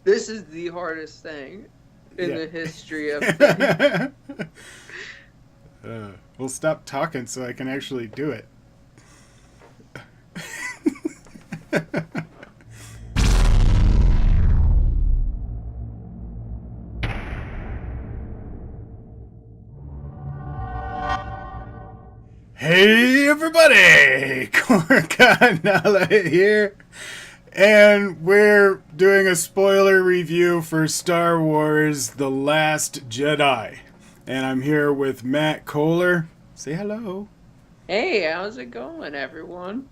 This is the hardest thing in the history of things. We'll stop talking so I can actually do it. Hey everybody! Korkanala here. And we're doing a spoiler review for Star Wars The Last Jedi. And I'm here with Matt Kohler. Say hello. Hey, how's it going, everyone?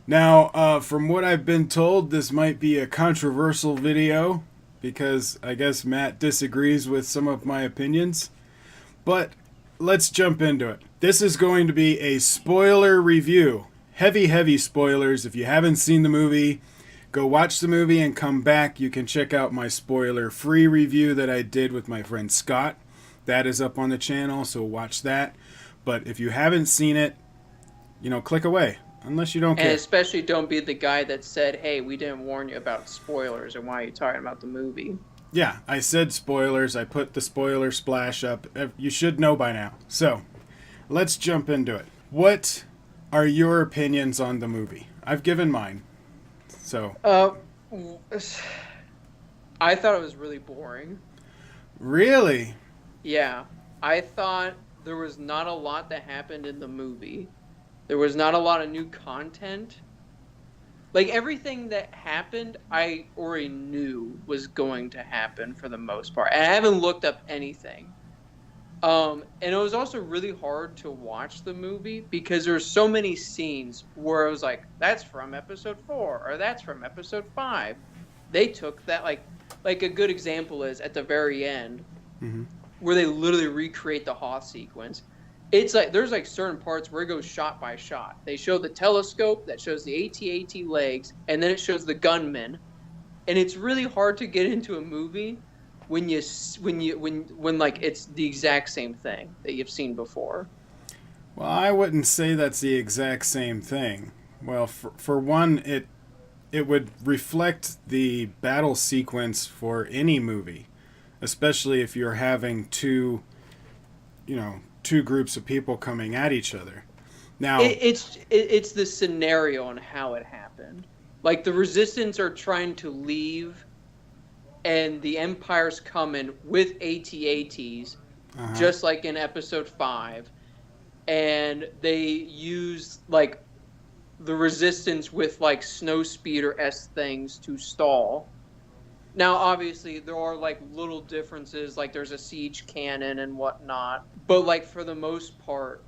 Now, from what I've been told, this might be a controversial video because I guess Matt disagrees with some of my opinions. But let's jump into it. This is going to be a spoiler review. Heavy spoilers. If you haven't seen the movie, go watch the movie and come back. You can check out my spoiler-free review that I did with my friend Scott. That is up on the channel, so watch that. But if you haven't seen it, click away. Unless you don't care. And especially don't be the guy that said, hey, we didn't warn you about spoilers, and why are you talking about the movie? Yeah, I said spoilers. I put the spoiler splash up. You should know by now. So, let's jump into it. What are your opinions on the movie? I've given mine. So. I thought it was really boring. Really? Yeah. I thought there was not a lot that happened in the movie. There was not a lot of new content. Like, everything that happened, I already knew was going to happen for the most part. And I haven't looked up anything. And it was also really hard to watch the movie because there's so many scenes where I was like, that's from episode 4 or that's from episode 5. They took that, like a good example is at the very end, where they literally recreate the Hoth sequence. It's like there's like certain parts where it goes shot by shot. They show the telescope that shows the AT-AT legs, and then it shows the gunmen. And it's really hard to get into a movie when like it's the exact same thing that you've seen before. Well, I wouldn't say that's the exact same thing. Well, for one, it would reflect the battle sequence for any movie, especially if you're having two groups of people coming at each other. Now, it's the scenario and how it happened. Like, the Resistance are trying to leave, and the Empire's coming with AT-ATs, just like in Episode 5, and they use like the Resistance with like snowspeeder-esque things to stall. Now, obviously, there are, like, little differences, like there's a siege cannon and whatnot, but, like, for the most part,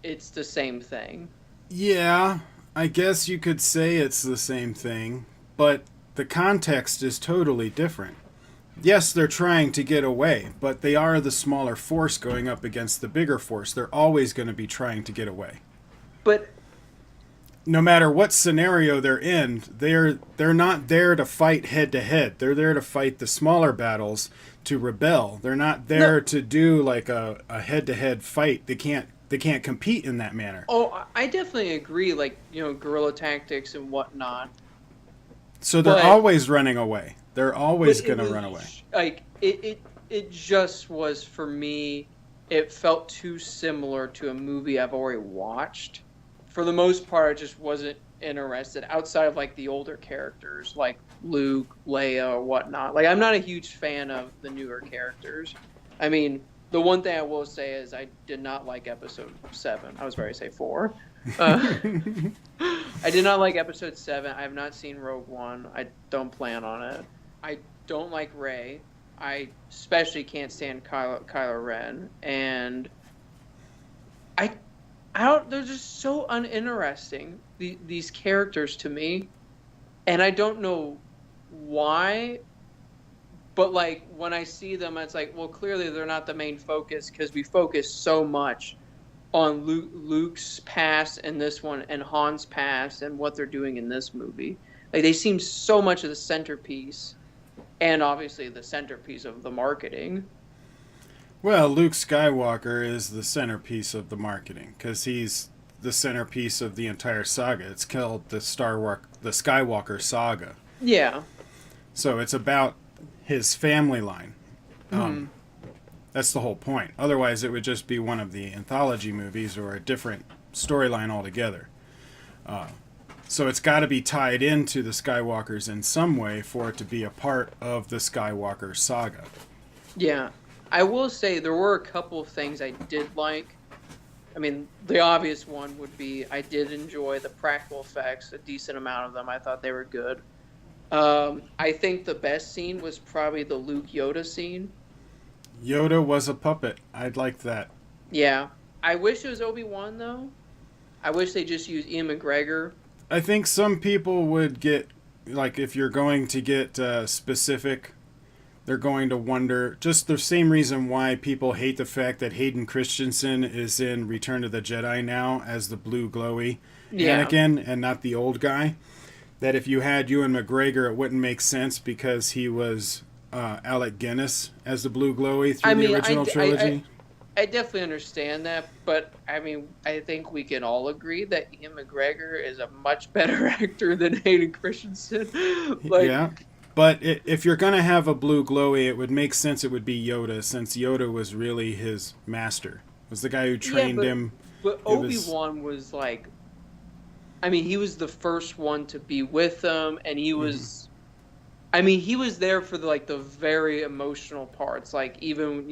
it's the same thing. Yeah, I guess you could say it's the same thing, but the context is totally different. Yes, they're trying to get away, but they are the smaller force going up against the bigger force. They're always going to be trying to get away. But no matter what scenario they're in, they're not there to fight head to head. They're there to fight the smaller battles, to rebel. They're not there to do like a head to head fight. They can't compete in that manner. Oh, I definitely agree. Like, guerrilla tactics and whatnot. So they're always running away. They're always going to run away. Like it just was, for me. It felt too similar to a movie I've already watched. For the most part, I just wasn't interested outside of like the older characters like Luke, Leia, or whatnot. Like, I'm not a huge fan of the newer characters. I mean, the one thing I will say is I did not like Episode 7. I was ready to say 4. I did not like Episode 7. I have not seen Rogue One. I don't plan on it. I don't like Rey. I especially can't stand Kylo Ren. And they're just so uninteresting, these characters to me, and I don't know why, but like when I see them, it's like, well, clearly they're not the main focus because we focus so much on Luke's past in this one and Han's past and what they're doing in this movie. Like, they seem so much of the centerpiece, and obviously the centerpiece of the marketing. Well, Luke Skywalker is the centerpiece of the marketing because he's the centerpiece of the entire saga. It's called the Skywalker saga. Yeah. So it's about his family line. Mm-hmm. That's the whole point. Otherwise, it would just be one of the anthology movies or a different storyline altogether. So it's got to be tied into the Skywalkers in some way for it to be a part of the Skywalker saga. Yeah. I will say there were a couple of things I did like. I mean, the obvious one would be I did enjoy the practical effects, a decent amount of them. I thought they were good. I think the best scene was probably the Luke Yoda scene. Yoda was a puppet. I'd like that. Yeah. I wish it was Obi-Wan, though. I wish they just used Ian McGregor. I think some people would get, like, if you're going to get specific, they're going to wonder, just the same reason why people hate the fact that Hayden Christensen is in Return of the Jedi now as the blue glowy Anakin and not the old guy. That if you had Ewan McGregor, it wouldn't make sense because he was Alec Guinness as the blue glowy through the original trilogy. I definitely understand that, but I mean, I think we can all agree that Ian McGregor is a much better actor than Hayden Christensen. Yeah, but if you're going to have a blue glowy, it would make sense it would be Yoda, since Yoda was really his master. Was the guy who trained him. But Obi-Wan was like, I mean, he was the first one to be with them, and he was, I mean, he was there for the very emotional parts, like even,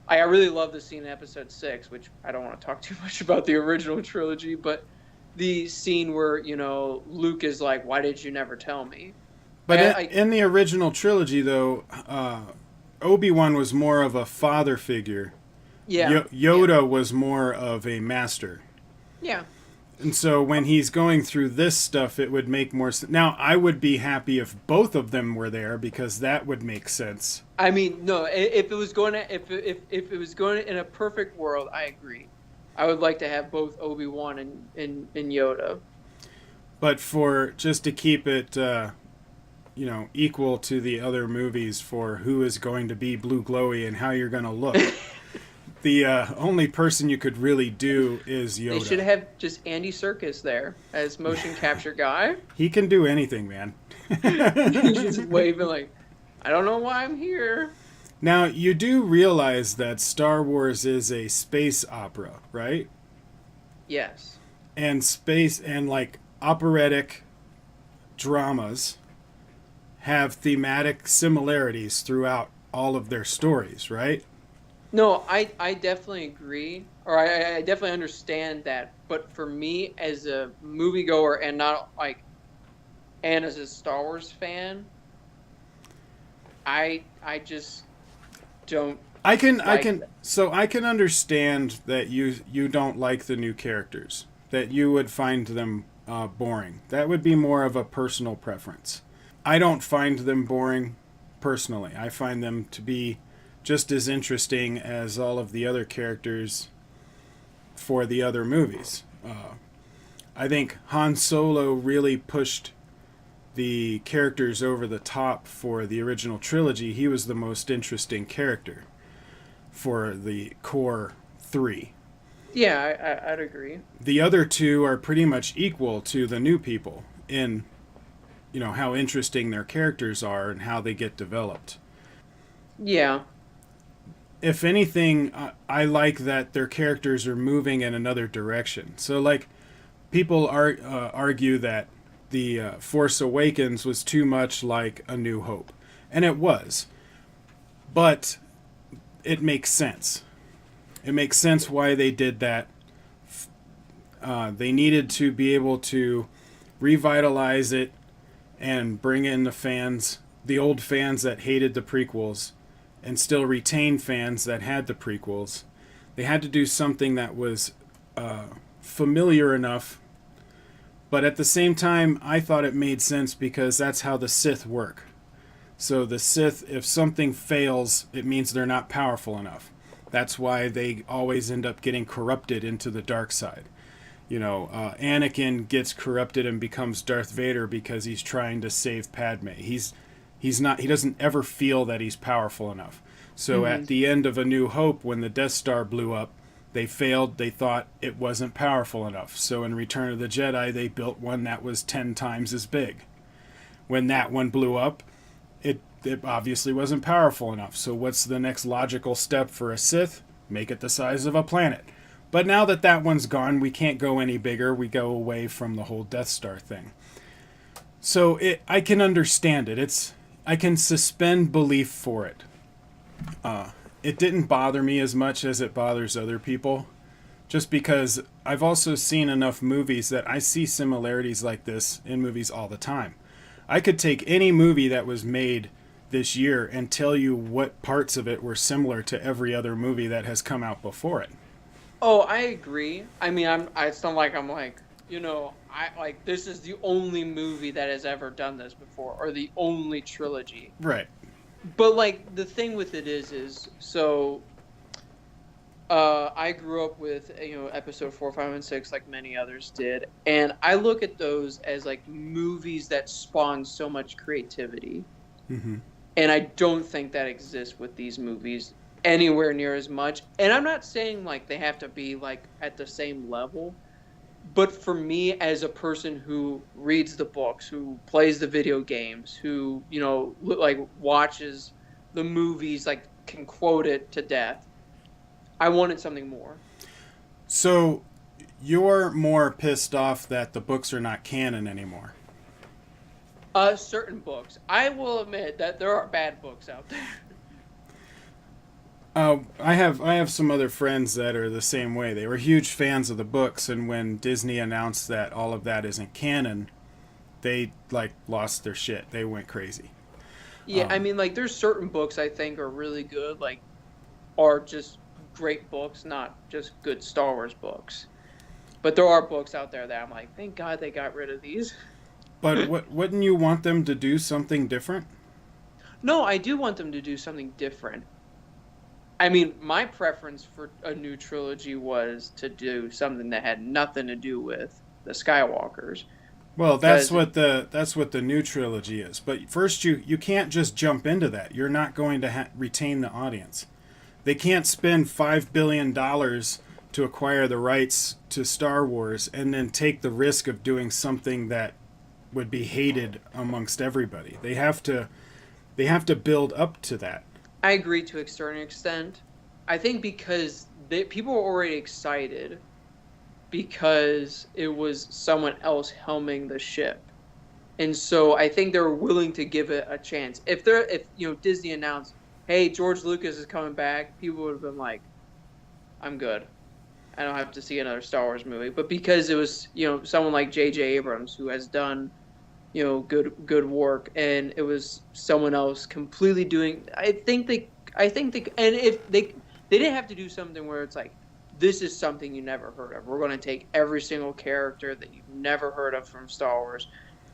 I really love the scene in episode 6, which I don't want to talk too much about the original trilogy, but the scene where, Luke is like, why did you never tell me? But in the original trilogy, though, Obi-Wan was more of a father figure. Yeah. Yoda was more of a master. Yeah. And so when he's going through this stuff, it would make more sense. Now, I would be happy if both of them were there because that would make sense. I mean, no, if it was going to, if it was going to, in a perfect world, I agree. I would like to have both Obi-Wan and Yoda. But just to keep it, equal to the other movies for who is going to be blue glowy and how you're going to look. The only person you could really do is Yoda. They should have just Andy Serkis there as motion capture guy. He can do anything, man. He's just waving like, I don't know why I'm here. Now, you do realize that Star Wars is a space opera, right? Yes. And space and operatic dramas have thematic similarities throughout all of their stories, right? No, I definitely agree, or I definitely understand that. But for me, as a moviegoer and and as a Star Wars fan, I just don't. I can understand that you don't like the new characters, that you would find them boring. That would be more of a personal preference. I don't find them boring personally. I find them to be just as interesting as all of the other characters for the other movies. I think Han Solo really pushed the characters over the top for the original trilogy. He was the most interesting character for the core 3. Yeah, I'd agree. The other two are pretty much equal to the new people in, how interesting their characters are and how they get developed. Yeah. If anything, I like that their characters are moving in another direction. So, people argue that the Force Awakens was too much like A New Hope. And it was. But it makes sense. It makes sense why they did that. They needed to be able to revitalize it and bring in the fans, the old fans that hated the prequels, and still retain fans that had the prequels. They had to do something that was familiar enough, but at the same time, I thought it made sense because that's how the Sith work. So the Sith, if something fails, it means they're not powerful enough. That's why they always end up getting corrupted into the dark side. Anakin gets corrupted and becomes Darth Vader because he's trying to save Padme. He doesn't ever feel that he's powerful enough. So at the end of A New Hope, when the Death Star blew up, they failed. They thought it wasn't powerful enough. So in Return of the Jedi, they built one that was 10 times as big. When that one blew up, it obviously wasn't powerful enough. So what's the next logical step for a Sith? Make it the size of a planet. But now that that one's gone, we can't go any bigger. We go away from the whole Death Star thing. So I can understand it. I can suspend belief for it. It didn't bother me as much as it bothers other people, just because I've also seen enough movies that I see similarities like this in movies all the time. I could take any movie that was made this year and tell you what parts of it were similar to every other movie that has come out before it. Oh, I agree. I mean, it's not like I'm like, this is the only movie that has ever done this before, or the only trilogy. Right. But like the thing with it is so. I grew up with episode 4, 5, and 6, like many others did, and I look at those as like movies that spawn so much creativity, Mm-hmm. and I don't think that exists with these movies anywhere near as much. And I'm not saying like they have to be like at the same level, but for me as a person who reads the books, who plays the video games, who like watches the movies, like can quote it to death, I wanted something more. So you're more pissed off that the books are not canon anymore. Certain books. I will admit that there are bad books out there. I have some other friends that are the same way. They were huge fans of the books, and when Disney announced that all of that isn't canon, they like lost their shit. They went crazy. Yeah, I mean, like there's certain books I think are really good, like are just great books, not just good Star Wars books. But there are books out there that I'm like, thank God they got rid of these. But wouldn't you want them to do something different? No, I do want them to do something different. I mean, my preference for a new trilogy was to do something that had nothing to do with the Skywalkers. Well, that's what the new trilogy is. But first, you can't just jump into that. You're not going to retain the audience. They can't spend $5 billion to acquire the rights to Star Wars and then take the risk of doing something that would be hated amongst everybody. They have to build up to that. I agree to a certain extent. I think because people were already excited because it was someone else helming the ship. And so I think they were willing to give it a chance. If Disney announced, hey, George Lucas is coming back, people would have been like, I'm good. I don't have to see another Star Wars movie. But because it was, someone like J.J. Abrams who has done, good work, and it was someone else completely doing. I think they, and if they didn't have to do something where it's like, this is something you never heard of. We're going to take every single character that you've never heard of from Star Wars,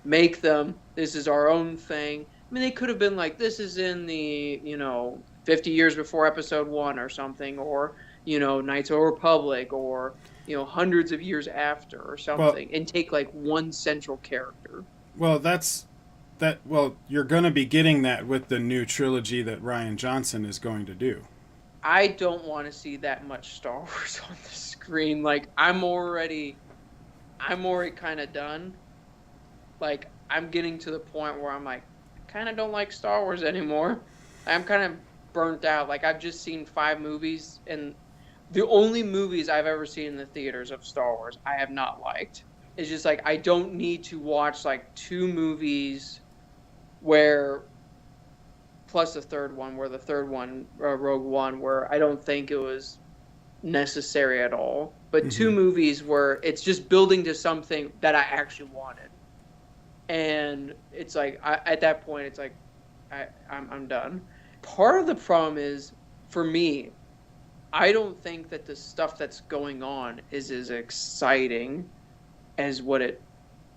make them. This is our own thing. I mean, they could have been like, this is in the 50 years before Episode 1 or something, or Knights of the Republic, or hundreds of years after or something, and take like one central character. Well, you're going to be getting that with the new trilogy that Rian Johnson is going to do. I don't want to see that much Star Wars on the screen. Like, I'm already kind of done. Like, I'm getting to the point where I'm like, I kind of don't like Star Wars anymore. I'm kind of burnt out. Like, I've just seen 5 movies, and the only movies I've ever seen in the theaters of Star Wars I have not liked. It's just like, I don't need to watch like 2 movies where, plus the third one, Rogue One, where I don't think it was necessary at all. But 2 movies where it's just building to something that I actually wanted. And it's like, at that point, it's like, I'm done. Part of the problem is, for me, I don't think that the stuff that's going on is as exciting as what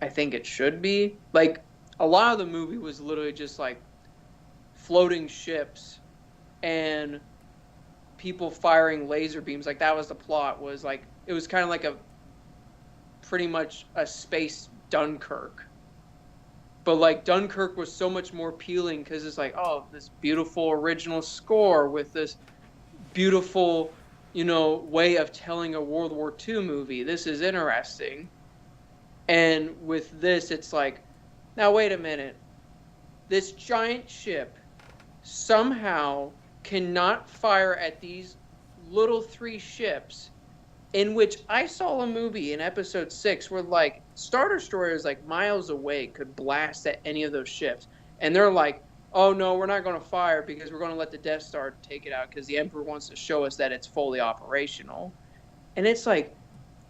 I think it should be. Like, a lot of the movie was literally just like floating ships and people firing laser beams. Like, that was the plot. Was like, it was kind of like pretty much a space Dunkirk. But like, Dunkirk was so much more appealing because it's like, oh, this beautiful original score with this beautiful, way of telling a World War II movie. This is interesting. And with this, it's like, now wait a minute. this giant ship somehow cannot fire at these little 3 ships, in which I saw a movie in episode 6 where like Star Destroyers like miles away could blast at any of those ships, and they're like, oh no, we're not going to fire because we're going to let the Death Star take it out because the Emperor wants to show us that it's fully operational. And it's like,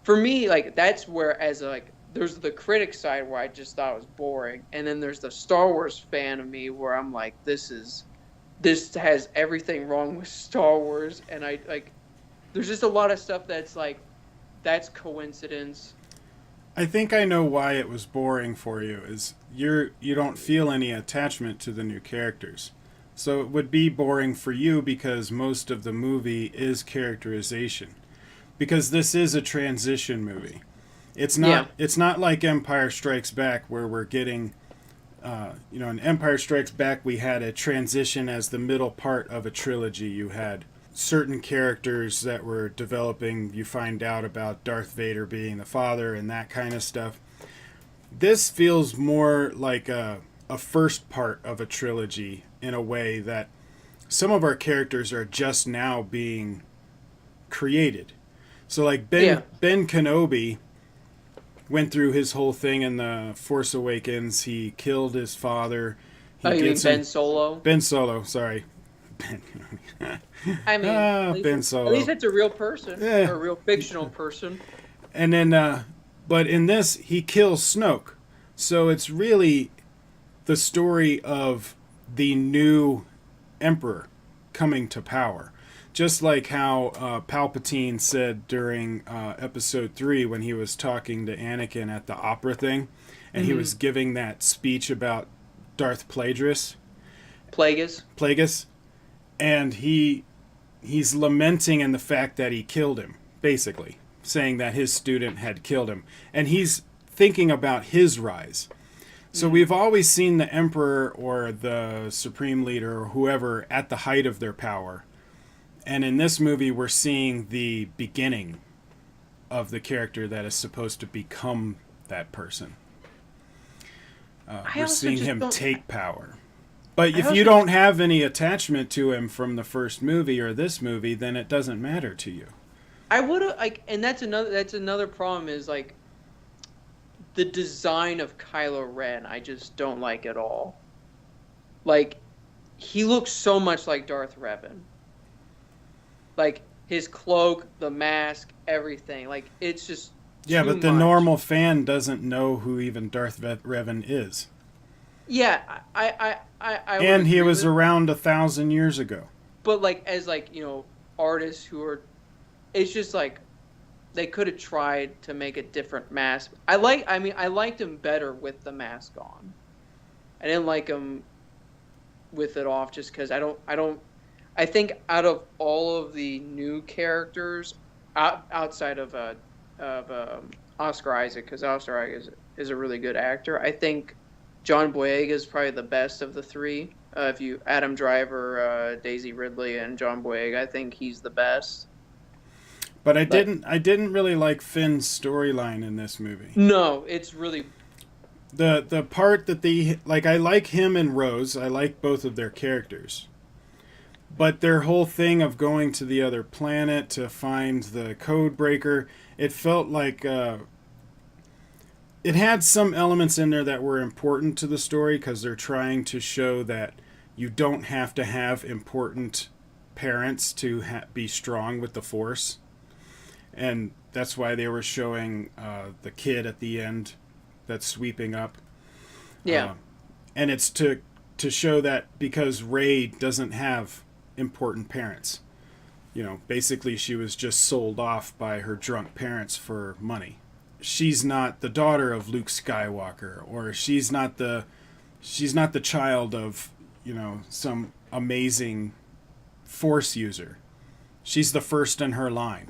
for me, like that's where, as like, there's the critic side where I just thought it was boring, and then there's the Star Wars fan of me where I'm like, this has everything wrong with Star Wars, and I like, there's just a lot of stuff that's like, that's coincidence. I think I know why it was boring for you. Is you don't feel any attachment to the new characters. So it would be boring for you because most of the movie is characterization. Because this is a transition movie. It's not like Empire Strikes Back where we're getting in Empire Strikes Back we had a transition as the middle part of a trilogy. You had certain characters that were developing. You find out about Darth Vader being the father and that kind of stuff. This feels more like a first part of a trilogy in a way that some of our characters are just now being created. So like Ben Kenobi went through his whole thing in the Force Awakens. He killed his father. You mean Ben Solo? Ben Solo, sorry. I mean, Ben Solo. At least it's a real person, or a real fictional person. And then, but in this, he kills Snoke. So it's really the story of the new Emperor coming to power. Just like how Palpatine said during Episode 3 when he was talking to Anakin at the opera thing, and he was giving that speech about Darth Plagueis. And he's lamenting in the fact that he killed him, basically, saying that his student had killed him. And he's thinking about his rise. So we've always seen the Emperor or the Supreme Leader or whoever at the height of their power. And in this movie, we're seeing the beginning of the character that is supposed to become that person. We're seeing him take power. But if you don't have any attachment to him from the first movie or this movie, then it doesn't matter to you. I would have and that's another problem is like the design of Kylo Ren. I just don't like at all. Like, he looks so much like Darth Revan. Like his cloak, the mask, everything. Like it's just but the normal fan doesn't know who even Darth Revan is. Yeah, I and he was around 1,000 years ago. But like as like artists who are, it's just like they could have tried to make a different mask. I liked him better with the mask on. I didn't like him with it off just because I think out of all of the new characters, outside of Oscar Isaac, because Oscar Isaac is a really good actor, I think John Boyega is probably the best of the 3. If you Adam Driver, Daisy Ridley, and John Boyega, I think he's the best. But I didn't really like Finn's storyline in this movie. No, it's really the part that I like him and Rose. I like both of their characters. But their whole thing of going to the other planet to find the code breaker, it felt like it had some elements in there that were important to the story because they're trying to show that you don't have to have important parents to be strong with the Force. And that's why they were showing the kid at the end that's sweeping up. Yeah. And it's to show that because Rey doesn't have important parents. Basically she was just sold off by her drunk parents for money. She's not the daughter of Luke Skywalker, or she's not the child of, some amazing Force user. She's the first in her line.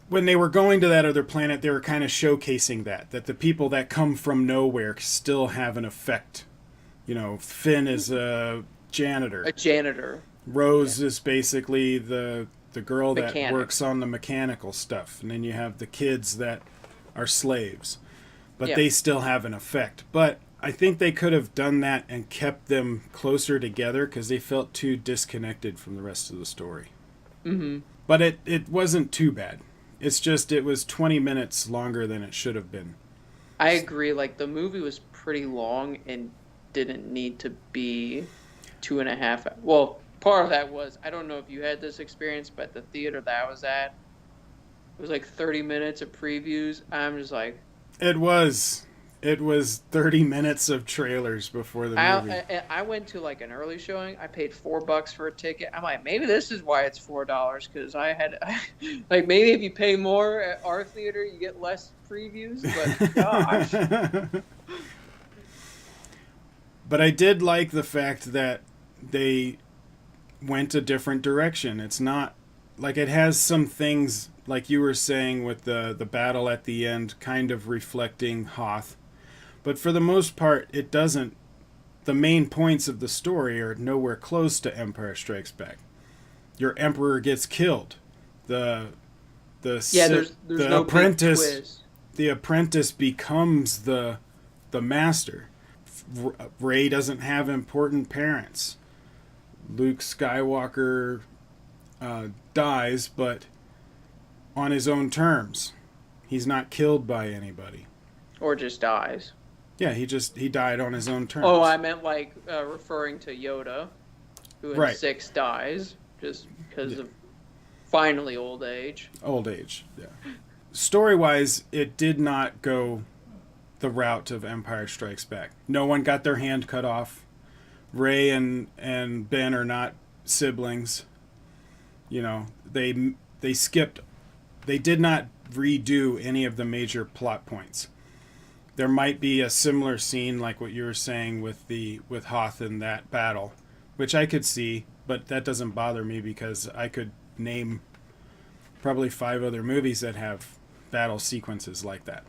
When they were going to that other planet, they were kind of showcasing that the people that come from nowhere still have an effect. Finn is a janitor. Rose is basically the girl that works on the mechanical stuff. And then you have the kids that are slaves. But they still have an effect. But I think they could have done that and kept them closer together because they felt too disconnected from the rest of the story. Mm-hmm. But it wasn't too bad. It's just it was 20 minutes longer than it should have been. I agree. Like, the movie was pretty long and didn't need to be 2.5. Well, part of that was, I don't know if you had this experience, but the theater that I was at, it was like 30 minutes of previews. I'm just like... It was 30 minutes of trailers before the movie. I went to like an early showing. I paid $4 for a ticket. I'm like, maybe this is why it's $4, because I had like, maybe if you pay more at our theater, you get less previews. But gosh. But I did like the fact that they went a different direction. It's not like it has some things like you were saying with the battle at the end kind of reflecting Hoth. But for the most part, it doesn't. The main points of the story are nowhere close to Empire Strikes Back. Your emperor gets killed. There's no apprentice. Big twist. The apprentice becomes the master. Rey doesn't have important parents. Luke Skywalker dies, but on his own terms. He's not killed by anybody. Or just dies. Yeah, he died on his own terms. Oh, I meant like referring to Yoda, who in 6 dies just because of finally old age. Old age, yeah. Story-wise, it did not go the route of Empire Strikes Back. No one got their hand cut off. Rey and Ben are not siblings. You know, they skipped. They did not redo any of the major plot points. There might be a similar scene like what you were saying with Hoth in that battle, which I could see, but that doesn't bother me because I could name probably 5 other movies that have battle sequences like that.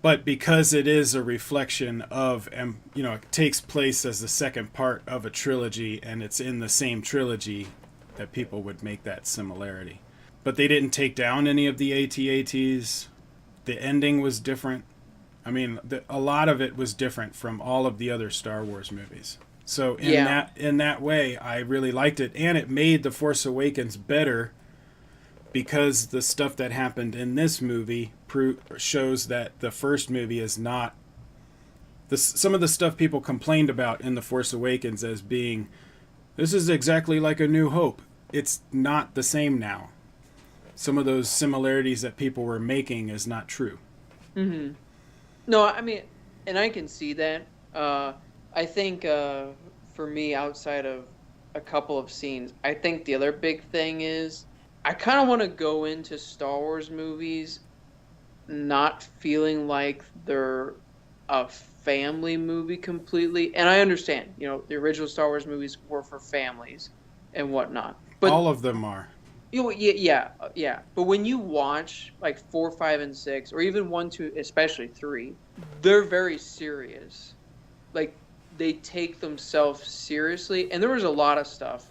But because it is a reflection of, it takes place as the second part of a trilogy and it's in the same trilogy, that people would make that similarity. But they didn't take down any of the AT-ATs. The ending was different. I mean, a lot of it was different from all of the other Star Wars movies. So in that way, I really liked it. And it made The Force Awakens better because the stuff that happened in this movie shows that the first movie is not... Some of the stuff people complained about in The Force Awakens as being, this is exactly like A New Hope. It's not the same now. Some of those similarities that people were making is not true. Mm-hmm. No, I mean, and I can see that. I think for me, outside of a couple of scenes, I think the other big thing is I kind of want to go into Star Wars movies not feeling like they're a family movie completely. And I understand, the original Star Wars movies were for families and whatnot. But all of them are. Yeah. But when you watch like 4, 5, and 6, or even 1, 2, especially 3, they're very serious. Like, they take themselves seriously, and there was a lot of stuff.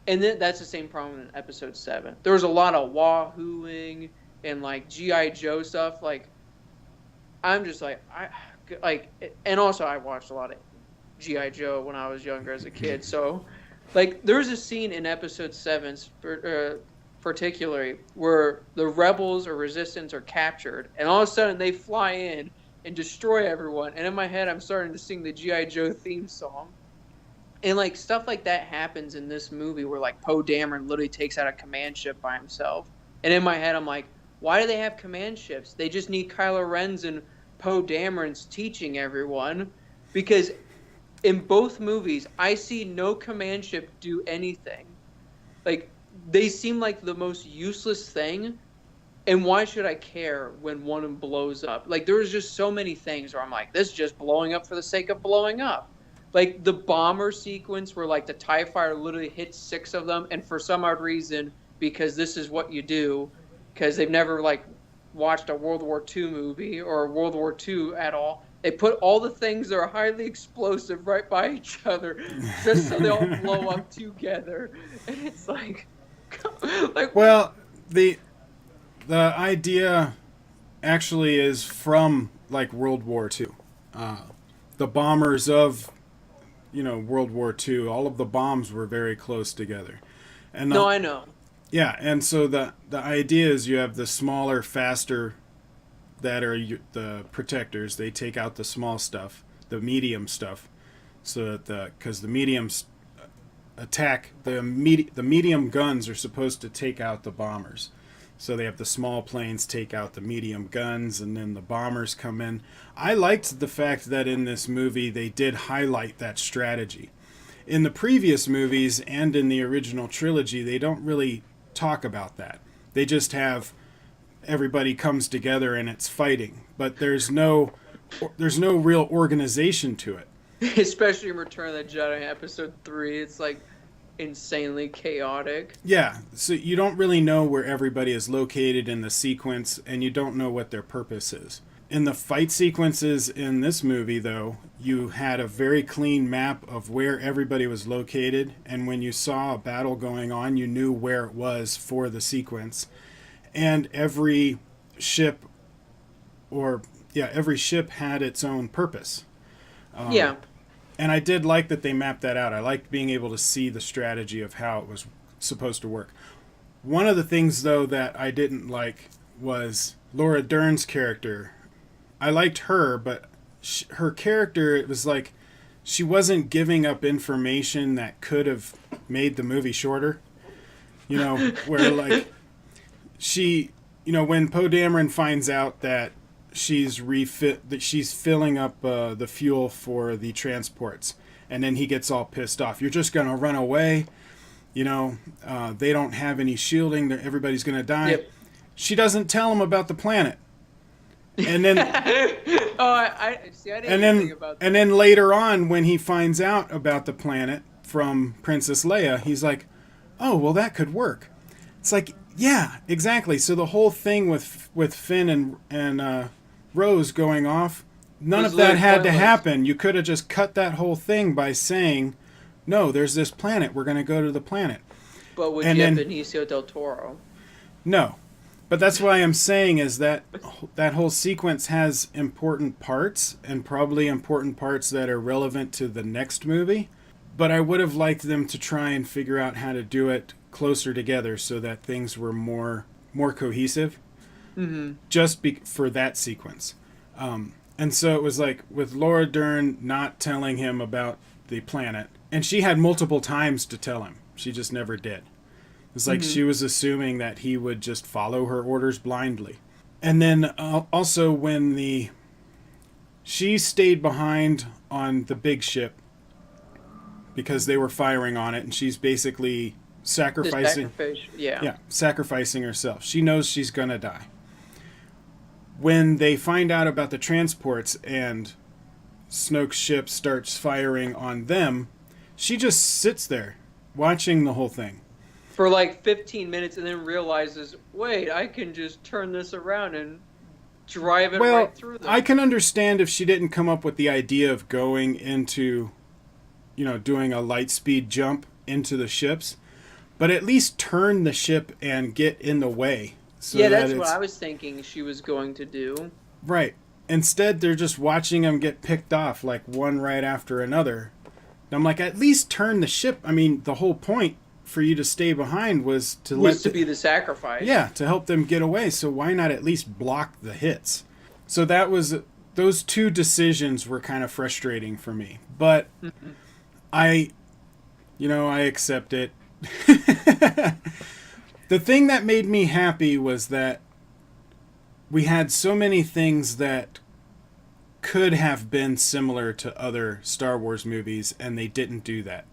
And then that's the same problem in Episode 7. There was a lot of wahooing and like G.I. Joe stuff. Like, I'm just and also I watched a lot of G.I. Joe when I was younger as a kid, so. Like, there's a scene in Episode 7, particularly, where the rebels or resistance are captured, and all of a sudden they fly in and destroy everyone. And in my head, I'm starting to sing the G.I. Joe theme song. And, like, stuff like that happens in this movie where, like, Poe Dameron literally takes out a command ship by himself. And in my head, I'm like, why do they have command ships? They just need Kylo Ren's and Poe Dameron's teaching everyone. Because... in both movies, I see no command ship do anything. Like, they seem like the most useless thing, and why should I care when one of them blows up? Like, there was just so many things where I'm like, this is just blowing up for the sake of blowing up. Like, the bomber sequence where, like, the TIE Fighter literally hits 6 of them, and for some odd reason, because this is what you do, because they've never, like, watched a World War II movie or World War II at all, they put all the things that are highly explosive right by each other just so they all blow up together. And it's like well, the idea actually is from like World War II. the bombers of, World War II, all of the bombs were very close together. And No, I know. yeah, and so the idea is you have the smaller, faster that are the protectors. They take out the small stuff, the medium stuff, so that because the mediums attack the medium guns are supposed to take out the bombers. So they have the small planes take out the medium guns, and then the bombers come in. I liked the fact that in this movie they did highlight that strategy. In the previous movies and in the original trilogy, they don't really talk about that. They just have everybody comes together and it's fighting, but there's no real organization to it. Especially in Return of the Jedi Episode 3, it's like insanely chaotic. Yeah, so you don't really know where everybody is located in the sequence, and you don't know what their purpose is. In the fight sequences in this movie, though, you had a very clean map of where everybody was located, and when you saw a battle going on, you knew where it was for the sequence. And every ship had its own purpose. Yeah. And I did like that they mapped that out. I liked being able to see the strategy of how it was supposed to work. One of the things, though, that I didn't like was Laura Dern's character. I liked her, but her character, it was like she wasn't giving up information that could have made the movie shorter. Where like she, when Poe Dameron finds out that she's filling up the fuel for the transports, and then he gets all pissed off. You're just gonna run away, they don't have any shielding. Everybody's gonna die. Yep. She doesn't tell him about the planet, and then I didn't think about that. And then later on, when he finds out about the planet from Princess Leia, he's like, "Oh, well, that could work." It's like, yeah, exactly. So the whole thing with Finn and Rose going off, none of that had to happen. You could have just cut that whole thing by saying, no, there's this planet. We're going to go to the planet. But would you have Benicio del Toro? No. But that's why I'm saying is that whole sequence has important parts, and probably important parts that are relevant to the next movie. But I would have liked them to try and figure out how to do it closer together so that things were more cohesive. Mm-hmm. Just for that sequence. And so it was like with Laura Dern not telling him about the planet, and she had multiple times to tell him. She just never did. It's like she was assuming that he would just follow her orders blindly. And then also when she stayed behind on the big ship because they were firing on it, and she's basically sacrificing herself. She knows she's gonna die. When they find out about the transports and Snoke's ship starts firing on them, she just sits there watching the whole thing for like 15 minutes, and then realizes, wait, I can just turn this around and drive it right through them. I can understand if she didn't come up with the idea of going into, doing a light speed jump into the ships, but at least turn the ship and get in the way. So that's what I was thinking she was going to do. Right. Instead, they're just watching them get picked off, like one right after another. And I'm like, at least turn the ship. I mean, the whole point for you to stay behind was to be the sacrifice. Yeah, to help them get away. So why not at least block the hits? So those two decisions were kind of frustrating for me. But I accept it. The thing that made me happy was that we had so many things that could have been similar to other Star Wars movies, and they didn't do that.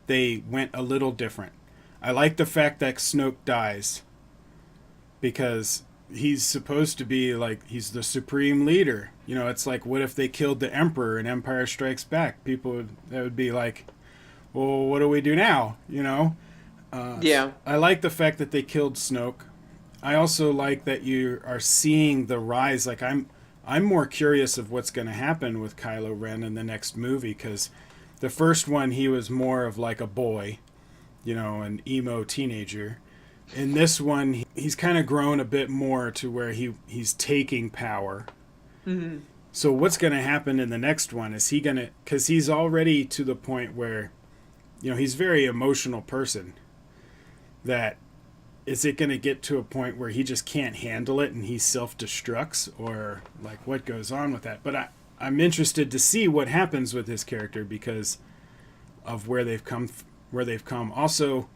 They went a little different. I like the fact that Snoke dies, because he's supposed to be like, he's the supreme leader. It's like, what if they killed the Emperor in Empire Strikes Back? That would be like, well, what do we do now? I like the fact that they killed Snoke. I also like that you are seeing the rise. Like, I'm more curious of what's going to happen with Kylo Ren in the next movie, because the first one he was more of like a boy, an emo teenager. In this one, he's kind of grown a bit more to where he's taking power. Mm-hmm. So what's going to happen in the next one? Is he going to, because he's already to the point where, he's a very emotional person, that is it going to get to a point where he just can't handle it and he self-destructs, or like what goes on with that? But I'm interested to see what happens with his character because of where they've come. Also,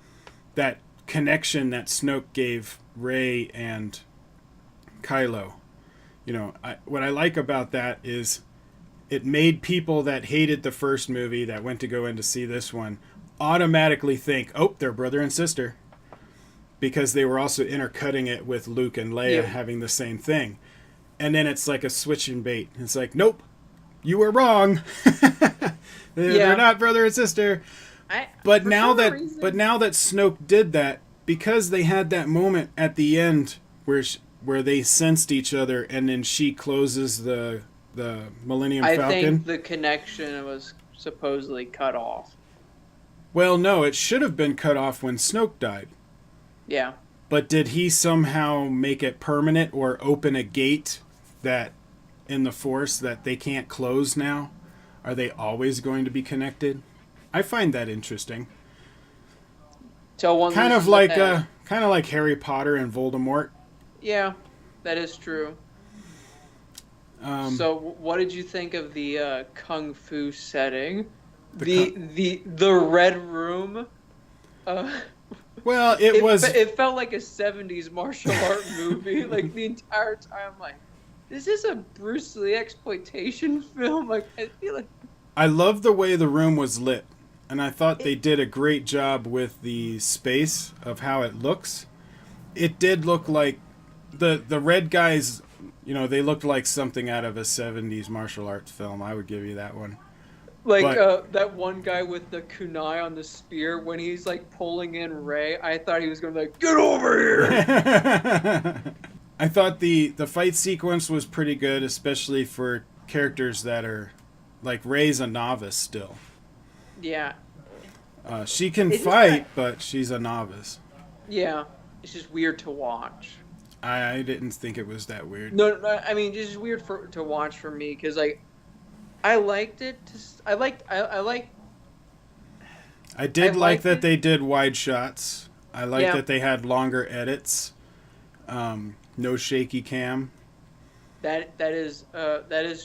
that connection that Snoke gave Rey and Kylo. What I like about that is it made people that hated the first movie that went to go in to see this one automatically think, oh, they're brother and sister. Because they were also intercutting it with Luke and Leia having the same thing. And then it's like a switch and bait. It's like, nope, you were wrong. They're not brother and sister. But now that Snoke did that, because they had that moment at the end where they sensed each other, and then she closes the Millennium Falcon. I think the connection was supposedly cut off. Well, no, it should have been cut off when Snoke died. Yeah. But did he somehow make it permanent or open a gate that in the Force that they can't close now? Are they always going to be connected? I find that interesting. Kind of like Harry Potter and Voldemort. Yeah, that is true. So, what did you think of the kung fu setting? The Red Room. Well, it felt like a 70s martial art movie. Like the entire time, I'm like, is this a Bruce Lee exploitation film? Like, I feel like. I love the way the room was lit, and I thought they did a great job with the space of how it looks. It did look like the red guys, they looked like something out of a 70s martial arts film. I would give you that one. Like that one guy with the kunai on the spear, when he's like pulling in Rey, I thought he was going to be like, get over here! I thought the fight sequence was pretty good, especially for characters that are, like Rey's a novice still. Yeah. She can fight, but she's a novice. Yeah. It's just weird to watch. I didn't think it was that weird. No, I mean, it's just weird to watch for me, because like, I liked it. I did like that they did wide shots. I like that they had longer edits. No shaky cam. That is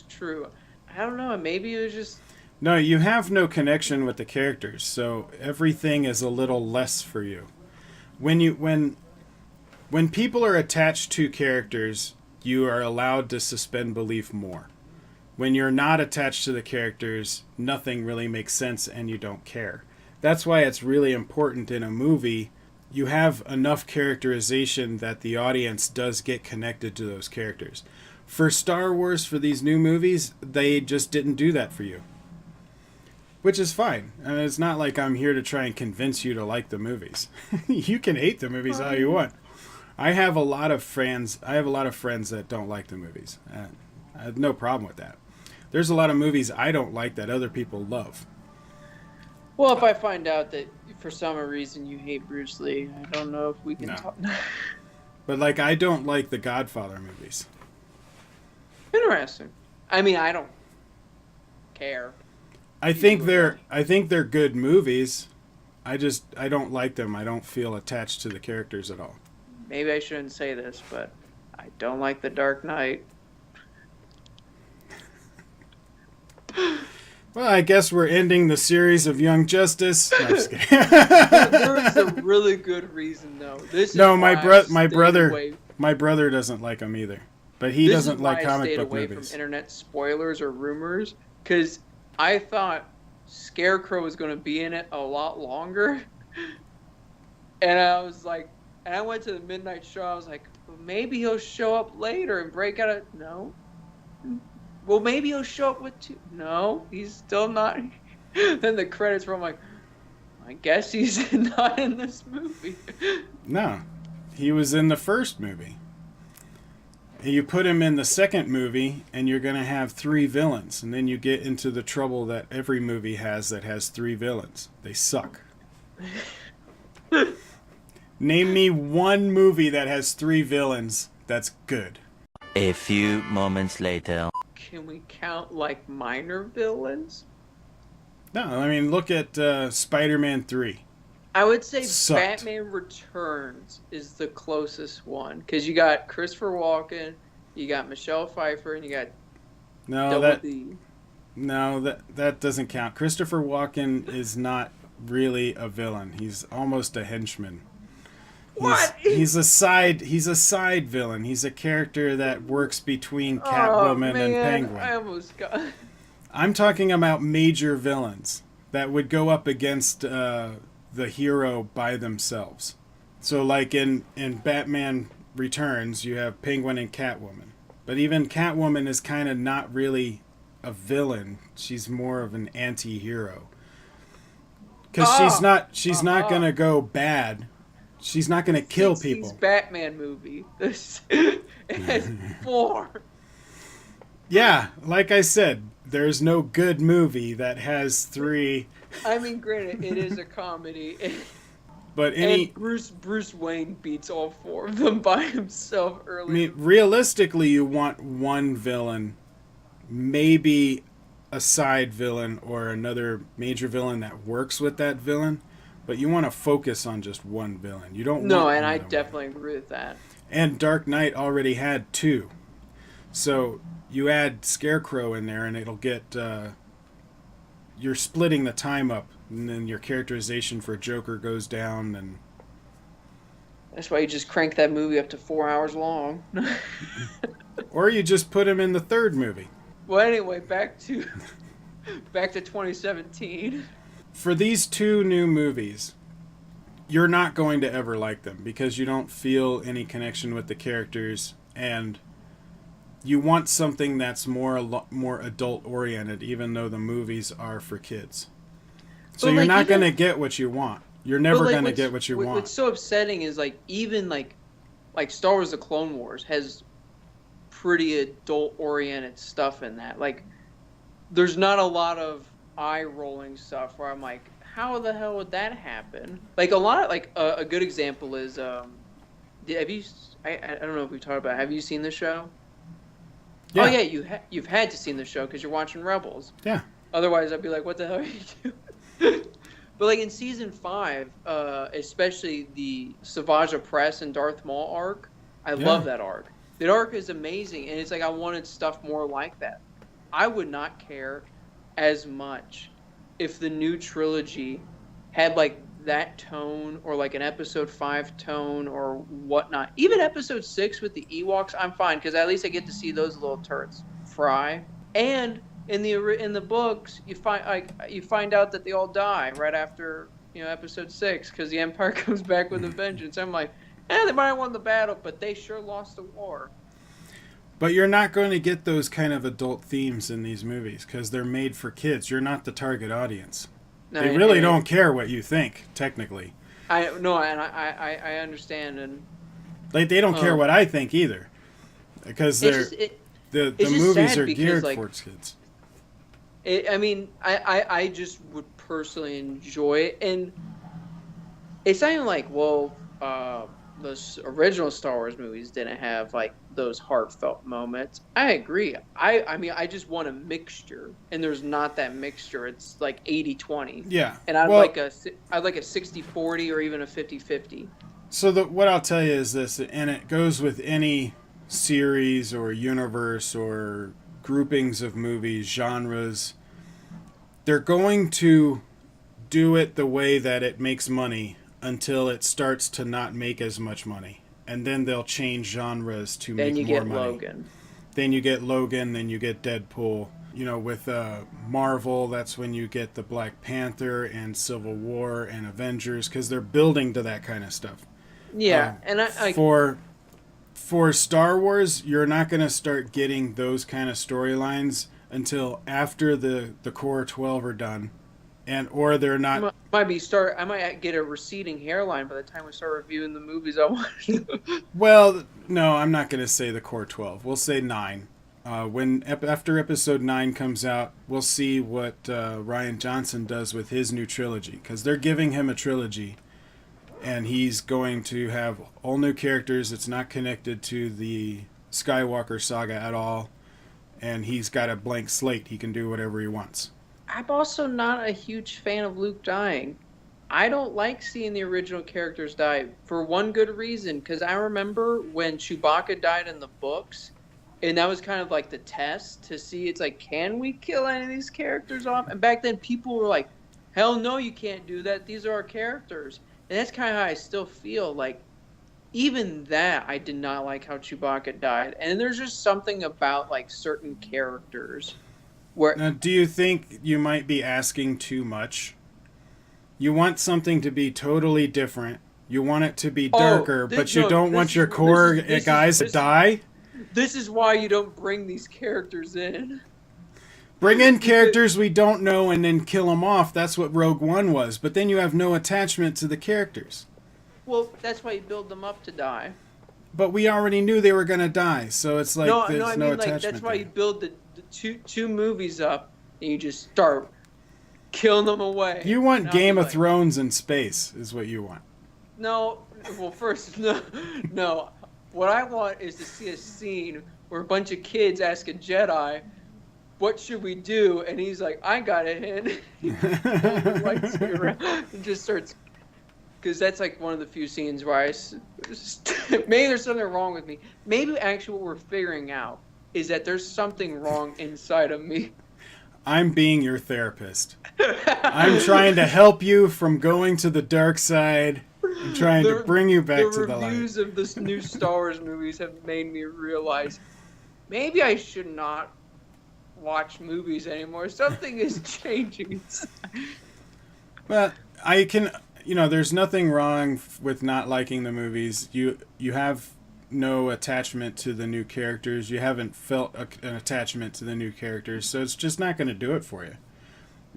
true. I don't know. Maybe it was just. No, you have no connection with the characters, so everything is a little less for you. When people are attached to characters, you are allowed to suspend belief more. When you're not attached to the characters, nothing really makes sense and you don't care. That's why it's really important in a movie you have enough characterization that the audience does get connected to those characters. For Star Wars, for these new movies, they just didn't do that for you. Which is fine. And it's not like I'm here to try and convince you to like the movies. You can hate the movies all you want. I have a lot of friends that don't like the movies. I have no problem with that. There's a lot of movies I don't like that other people love. Well, if I find out that for some reason you hate Bruce Lee, I don't know if we can talk. But like, I don't like the Godfather movies. Interesting. I mean, I don't care. I think they're good movies. I don't like them. I don't feel attached to the characters at all. Maybe I shouldn't say this, but I don't like The Dark Knight. Well, I guess we're ending the series of Young Justice. No, I'm just kidding. There is a really good reason, though. My brother doesn't like them either, but he doesn't like comic book movies. This is why I stayed away from internet spoilers or rumors, because I thought Scarecrow was going to be in it a lot longer, and I went to the midnight show. I was like, well, maybe he'll show up later and break out of no. Well, maybe he'll show up with two. No, he's still not. Then the credits were, I'm like, I guess he's not in this movie. No, he was in the first movie. You put him in the second movie, and you're going to have 3 villains. And then you get into the trouble that every movie has that has 3 villains. They suck. Name me one movie that has 3 villains that's good. A few moments later. can we count like minor villains? No, I mean, look at Spider-Man 3. I would say Sucked. Batman Returns is the closest one because you got Christopher Walken, you got Michelle Pfeiffer, and you got No, Double that D. no, that doesn't count. Christopher Walken is not really a villain. He's almost a henchman. What? He's a side villain. He's a character that works between Oh Catwoman and man, Penguin. I almost got. I'm talking about major villains that would go up against the hero by themselves. So, like in Batman Returns, you have Penguin and Catwoman. But even Catwoman is kind of not really a villain. She's more of an anti-hero. Because she's not going to go bad. She's not going to kill 60s people. Batman movie. It has 4. Yeah, like I said, there's no good movie that has 3. I mean, granted, it is a comedy, But and Bruce Wayne beats all 4 of them by himself early. I mean, realistically, you want one villain, maybe a side villain or another major villain that works with that villain, but you want to focus on just one villain. You don't. No, want and I one. definitely agree with that. And Dark Knight already had 2, so you add Scarecrow in there, and it'll get. You're splitting the time up, and then your characterization for Joker goes down, and That's why you just crank that movie up to 4 hours long. or you just put him in the third movie. Well, anyway, back to 2017. For these 2 new movies, you're not going to ever like them because you don't feel any connection with the characters, and you want something that's more adult oriented, even though the movies are for kids. So But, you're like, not even- going to get what you want. You're never But, like, going to get what you want. What's so upsetting is like even like Star Wars: The Clone Wars has pretty adult oriented stuff in that. Like, there's not a lot of eye rolling stuff where I'm like, how the hell would that happen? Like a lot of like a good example is have you? I don't know if we've talked about it. Have you seen the show? Yeah. Oh yeah, you've had to seen the show because you're watching Rebels. Yeah. Otherwise, I'd be like, what the hell are you doing? But like in season 5, especially the Savage Press and Darth Maul arc, I love that arc. That arc is amazing, and it's like I wanted stuff more like that. I would not care as much if the new trilogy had like that tone or like an episode 5 tone or whatnot. Even episode 6 with the Ewoks, I'm fine because at least I get to see those little turds fry. And in the books, you find out that they all die right after episode 6 because the Empire comes back with a vengeance. I'm like, they might have won the battle, but they sure lost the war. But you're not going to get those kind of adult themes in these movies because they're made for kids. You're not the target audience. They really don't care what you think, technically. I understand, and like they don't care what I think either, because the movies are geared towards kids. I just would personally enjoy it, and it's not even like, the original Star Wars movies didn't have like those heartfelt moments. I agree. I just want a mixture, and there's not that mixture. It's like 80-20. Yeah. And I'd like a 60-40 or even a 50-50. So what I'll tell you is this, and it goes with any series or universe or groupings of movies, genres. They're going to do it the way that it makes money until it starts to not make as much money. And then they'll change genres to make more money. Then you get Logan. Then you get Logan, then you get Deadpool. With Marvel, that's when you get the Black Panther and Civil War and Avengers, because they're building to that kind of stuff. Yeah, for Star Wars, you're not going to start getting those kind of storylines until after the core 12 are done, or they're not. I might get a receding hairline by the time we start reviewing the movies I want to. Well, no, I'm not going to say the core 12. We'll say 9. After episode 9 comes out, we'll see what Rian Johnson does with his new trilogy, because they're giving him a trilogy, and he's going to have all new characters. It's not connected to the Skywalker saga at all, and he's got a blank slate. He can do whatever he wants. I'm also not a huge fan of Luke dying. I don't like seeing the original characters die for one good reason, because I remember when Chewbacca died in the books, and that was kind of like the test to see, it's like, can we kill any of these characters off? And back then people were like, hell no, you can't do that. These are our characters. And that's kind of how I still feel. Like, even that, I did not like how Chewbacca died. And there's just something about, like, certain characters where... Now, do you think you might be asking too much? You want something to be totally different. You want it to be darker, but you don't want your core guys to die? This is why you don't bring these characters in. Bring in characters we don't know and then kill them off. That's what Rogue One was. But then you have no attachment to the characters. Well, that's why you build them up to die. But we already knew they were going to die, so it's like there's no attachment. That's why you build the two movies up and you just start killing them away. You want Game of Thrones in space, is what you want. No, well, first, no. What I want is to see a scene where a bunch of kids ask a Jedi, what should we do? And he's like, I got it, and he pulls the lightsaber and just starts... Because that's like one of the few scenes where maybe there's something wrong with me. Maybe actually what we're figuring out is that there's something wrong inside of me. I'm being your therapist. I'm trying to help you from going to the dark side. I'm trying to bring you back to the light. The reviews of this new Star Wars movies have made me realize maybe I should not watch movies anymore. Something is changing. Well, I can... there's nothing wrong with not liking the movies. You have no attachment to the new characters. You haven't felt an attachment to the new characters, so it's just not going to do it for you.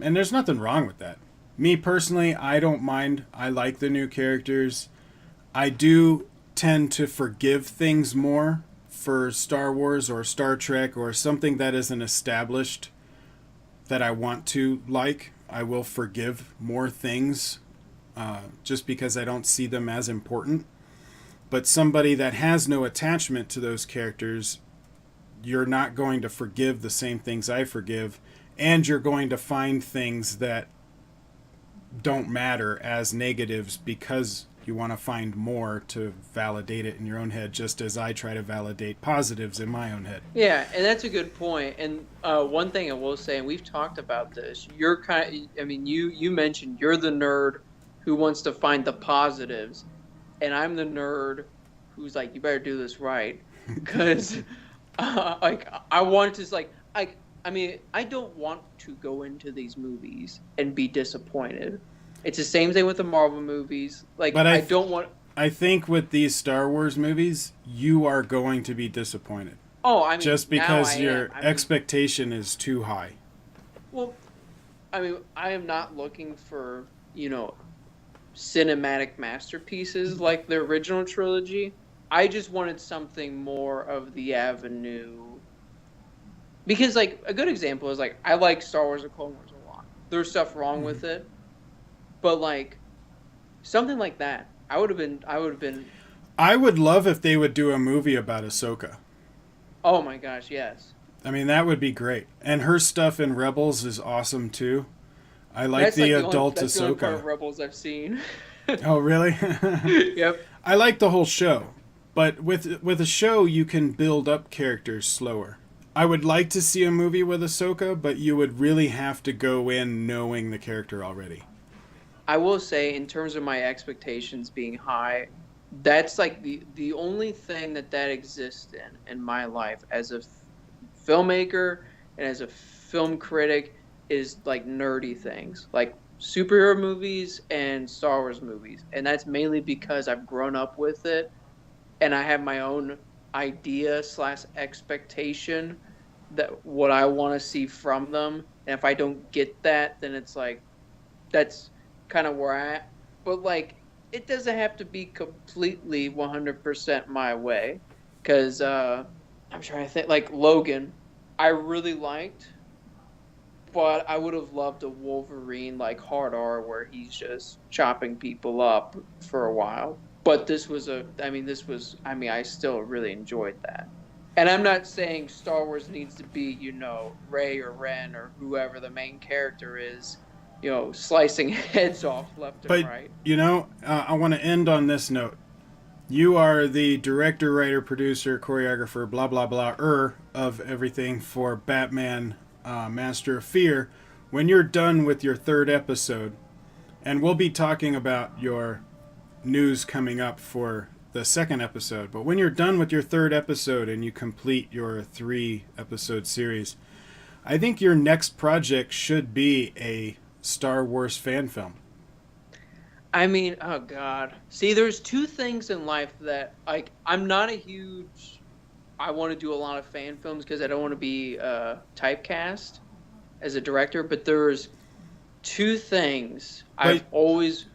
And there's nothing wrong with that. Me personally, I don't mind. I like the new characters. I do tend to forgive things more for Star Wars or Star Trek or something that isn't established that I want to like. I will forgive more things just because I don't see them as important. But somebody that has no attachment to those characters, you're not going to forgive the same things I forgive, and you're going to find things that don't matter as negatives because you want to find more to validate it in your own head, just as I try to validate positives in my own head. Yeah, and that's a good point. And one thing I will say, and we've talked about this, you mentioned you're the nerd who wants to find the positives, and I'm the nerd who's like, you better do this right, because I want to I don't want to go into these movies and be disappointed. It's the same thing with the Marvel movies. I think with these Star Wars movies, you are going to be disappointed. Oh, just because your expectation is too high. Well, I am not looking for, cinematic masterpieces like the original trilogy. I just wanted something more of the avenue. Because, a good example is, I like Star Wars and Clone Wars a lot. There's stuff wrong with it. But, something like that, I would have been... I would love if they would do a movie about Ahsoka. Oh, my gosh, yes. That would be great. And her stuff in Rebels is awesome, too. I like the adult Ahsoka. That's the only part of Rebels I've seen. Oh, really? Yep. I like the whole show. But with a show, you can build up characters slower. I would like to see a movie with Ahsoka, but you would really have to go in knowing the character already. I will say, in terms of my expectations being high, that's the only thing that exists in my life as a filmmaker and as a film critic is nerdy things, like superhero movies and Star Wars movies. And that's mainly because I've grown up with it and I have my own idea / expectation that what I want to see from them. And if I don't get that, then it's that's kind of where I am. But it doesn't have to be completely 100% my way. Because I'm trying to think, Logan, I really liked, but I would have loved a Wolverine hard R where he's just chopping people up for a while. But I still really enjoyed that. And I'm not saying Star Wars needs to be, Rey or Ren or whoever the main character is, slicing heads off left and But, right. I want to end on this note. You are the director, writer, producer, choreographer, blah, blah, blah, of everything for Batman Master of Fear. When you're done with your third episode, and we'll be talking about your news coming up for the second episode, but when you're done with your third episode and you complete your 3-episode series, I think your next project should be a Star Wars fan film. I mean, oh God. See, there's two things in life that, like, I'm not a huge, I want to do a lot of fan films because I don't want to be typecast as a director, but there's two things I've always,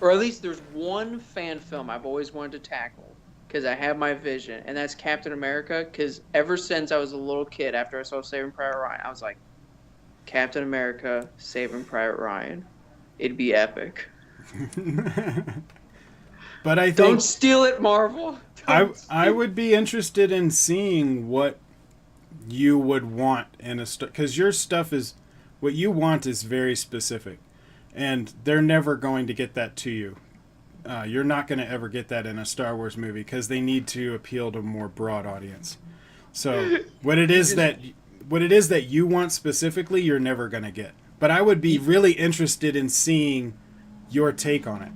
or at least there's one fan film I've always wanted to tackle because I have my vision, and that's Captain America, because ever since I was a little kid, after I saw Saving Private Ryan, I was like, Captain America, Saving Private Ryan. It'd be epic. But I think, don't steal it, Marvel. I would be interested in seeing what you would want in a because your stuff is what you want is very specific, and they're never going to get that to you. You're not going to ever get that in a Star Wars movie because they need to appeal to a more broad audience. So what it is that you want specifically, you're never going to get. But I would be really interested in seeing your take on it.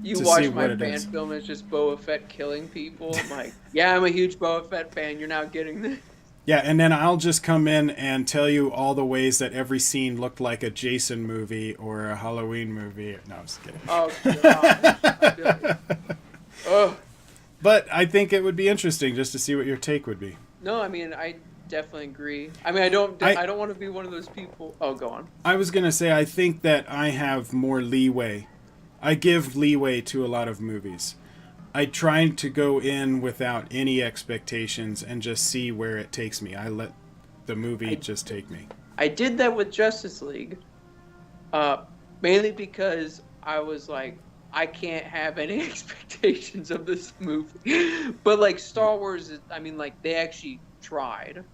You watch my fan film, it's just Boba Fett killing people. I'm like, yeah, I'm a huge Boba Fett fan. You're now getting this. Yeah, and then I'll just come in and tell you all the ways that every scene looked like a Jason movie or a Halloween movie. No, I'm just kidding. Oh, God. Oh. But I think it would be interesting just to see what your take would be. No, I mean, I definitely agree. I mean, I don't want to be one of those people. Oh, go on. I was going to say, I think that I have more leeway. I give leeway to a lot of movies. I try to go in without any expectations and just see where it takes me. I let the movie just take me. I did that with Justice League, mainly because I was like, I can't have any expectations of this movie. But like Star Wars, I mean, like they actually tried.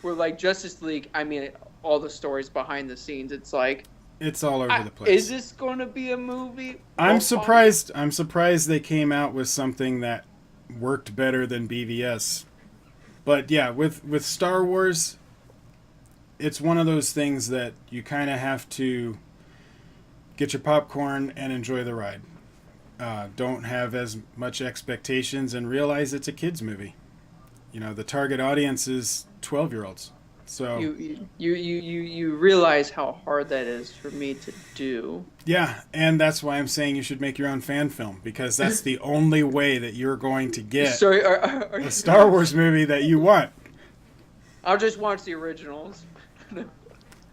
Where like Justice League, I mean, all the stories behind the scenes, it's like, it's all over the place. Is this going to be a movie? I'm surprised they came out with something that worked better than BVS. But yeah, with Star Wars, it's one of those things that you kind of have to get your popcorn and enjoy the ride. Don't have as much expectations and realize it's a kids movie. The target audience is 12-year-olds. So you realize how hard that is for me to do. Yeah, and that's why I'm saying you should make your own fan film, because that's the only way that you're going to get a Star Wars movie that you want. I'll just watch the originals.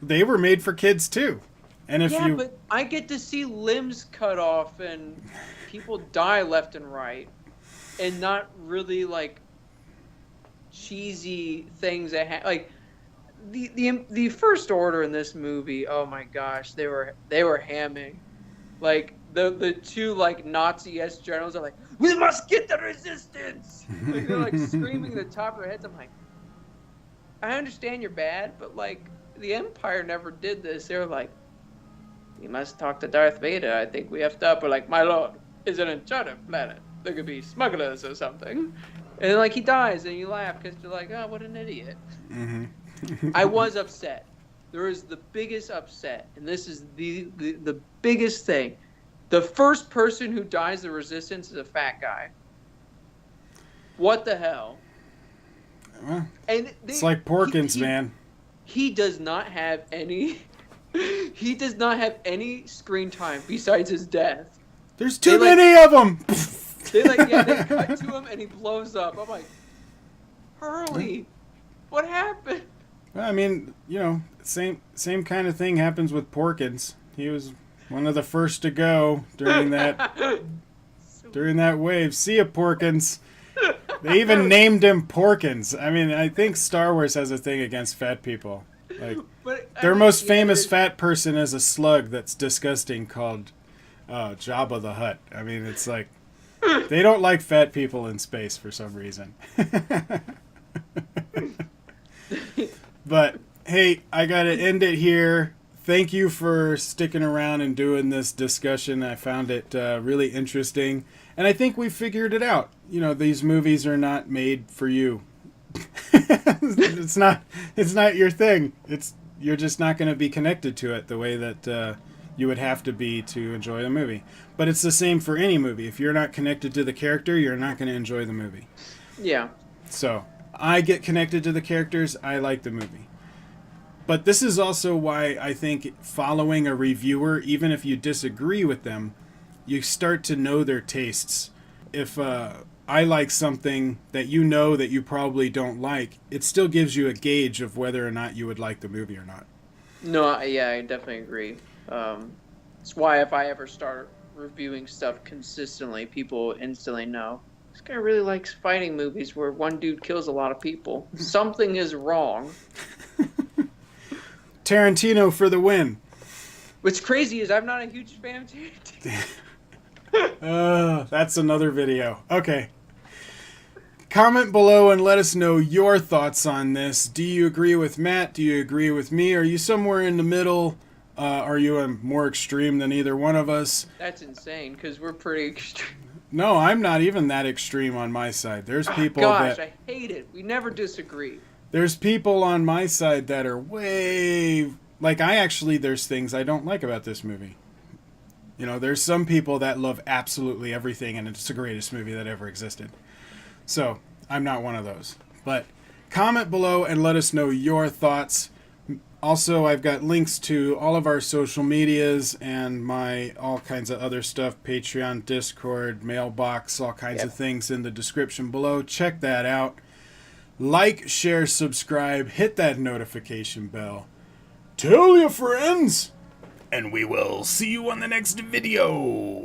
They were made for kids too. And but I get to see limbs cut off and people die left and right, and not really like cheesy things that like. The First Order in this movie, oh my gosh, they were hamming. Like the two like Nazi-esque generals are like, we must get the resistance. Like, they're like screaming at the top of their heads. I'm like, I understand you're bad, but like the Empire never did this. They were like, we must talk to Darth Vader. I think we have to up. We're like, my lord, is an enchanted planet. There could be smugglers or something. And then, like he dies, and you laugh because you're like, oh, what an idiot. Mm-hmm. I was upset. There is the biggest upset, and this is the biggest thing. The first person who dies the Resistance is a fat guy. What the hell? Well, it's like Porkins, man. He does not have any. He does not have any screen time besides his death. There's too many of them. They cut to him and he blows up. I'm like, Hurley, what happened? I mean, same kind of thing happens with Porkins. He was one of the first to go during that wave. See ya, Porkins. They even named him Porkins. I mean, I think Star Wars has a thing against fat people. Like, their most famous fat person is a slug that's disgusting called Jabba the Hutt. I mean, it's like they don't like fat people in space for some reason. But hey, I gotta end it here. Thank you for sticking around and doing this discussion. I found it really interesting, and I think we figured it out. You know, these movies are not made for you. It's not your thing. You're just not going to be connected to it the way that you would have to be to enjoy a movie. But it's the same for any movie. If you're not connected to the character, you're not going to enjoy the movie. Yeah. So I get connected to the characters. I like the movie. But this is also why I think following a reviewer, even if you disagree with them, you start to know their tastes. If I like something that you know that you probably don't like, it still gives you a gauge of whether or not you would like the movie or not. No, yeah, I definitely agree. It's why if I ever start reviewing stuff consistently, people instantly know this guy really likes fighting movies where one dude kills a lot of people. Something is wrong. Tarantino for the win. What's crazy is I'm not a huge fan of Tarantino. That's another video. Okay. Comment below and let us know your thoughts on this. Do you agree with Matt? Do you agree with me? Are you somewhere in the middle? Are you more extreme than either one of us? That's insane, because we're pretty extreme. No, I'm not even that extreme on my side. There's people I hate it. We never disagree. There's people on my side that are way... Like, there's things I don't like about this movie. You know, there's some people that love absolutely everything, and it's the greatest movie that ever existed. So, I'm not one of those. But comment below and let us know your thoughts. Also, I've got links to all of our social medias and my all kinds of other stuff. Patreon, Discord, Mailbox, all kinds of things in the description below. Check that out. Like, share, subscribe, hit that notification bell. Tell your friends, and we will see you on the next video.